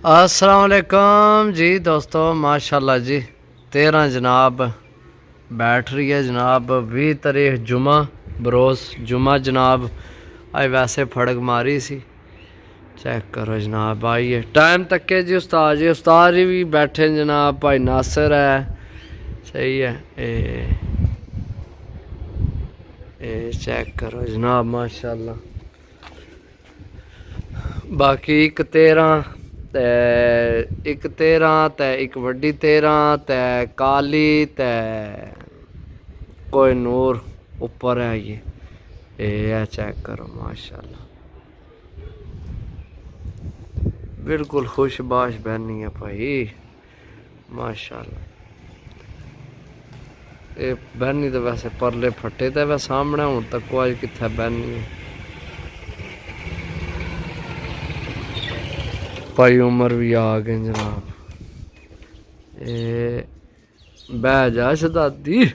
अस्सलाम वालेकुम जी दोस्तों, माशाल्लाह जी 13 जनाब बैठ रही है जनाब। 20 तारीख जुमा बरोस जुमा जनाब। आज वैसे फड़क मारी सी, चेक करो जनाब। आइए टाइम तक के जी उस्ताद जी भी बैठे जनाब। भाई नासिर है, सही है। ए चेक करो जनाब माशाल्लाह। बाकी एक 13 ते एक वड्डी 13 ते काली ते कोई नूर ऊपर है। ये चेक करो माशाल्लाह, बिल्कुल खुशबाश बहनी है भाई माशाल्लाह। ये बहनी तो वैसे परले फटे तो वह सामने हूँ तक अज कितने बहनी है। भाई उमर भी आ गए जनाब। ये बह जा शहजादी,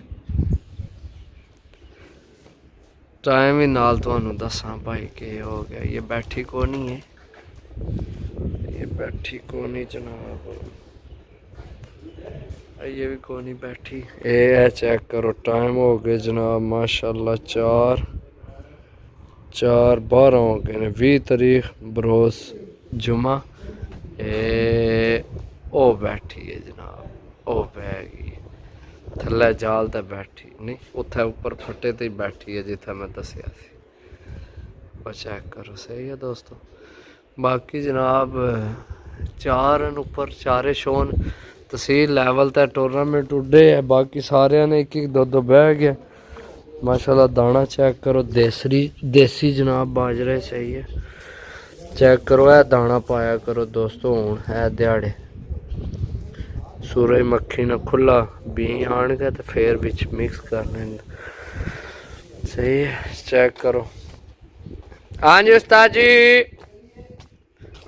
टाइम ही नाल तुहानू दसा भाई के हो गया। ये बैठी को नहीं है, ये बैठी को नहीं जनाब। ये भी को नहीं बैठी। ये चेक करो टाइम हो गए जनाब माशाल्लाह। 4:12 हो गए ने। 20 तारीख बरोस जुमा। ओ बैठी है जनाब, ओ बह गई थल्ले जाल ते बैठी नहीं, उत्थे ऊपर फटे ते बैठी है जिथे मैं दसिया सी। और चेक करो, सही है दोस्तों। बाकी जनाब 4 ऊपर चारे शोन तहसील लैवल ते टूर्नामेंट उड्डे है। बाकी सारे ने एक दो बह गया माशाल्लाह। दाना चेक करो, देसी जनाब बाजरे चाहिए। चेक करो है दाना पाया करो दोस्तों। हूँ है दिहाड़े सूरज मक्खी ने खुला बी आन गए तो फिर बिच मिक्स करने, सही है। चेक करो। हाँ जी उस्ताद जी,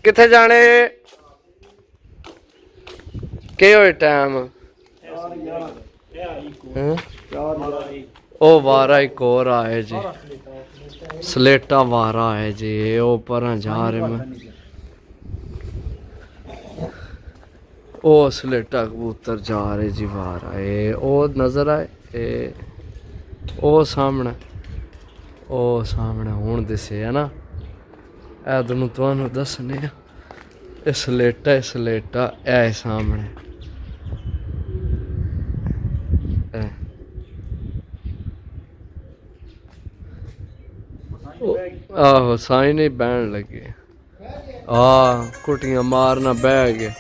किथे जाने के होए टाइम? ओ वारा एक और आए जी, सलेटा वारा है जी। ओ पर जा रहे मैं, ओ सलेटा कबूतर जा रहे जी वारा। ओ नजर आए ओ सामने हूँ दिसे है ना। ए दोनों तुहानू दसने ए सलेटा ए सामने आहो साई नहीं बहन लगे। हाँ कुटियां मारना बह गए।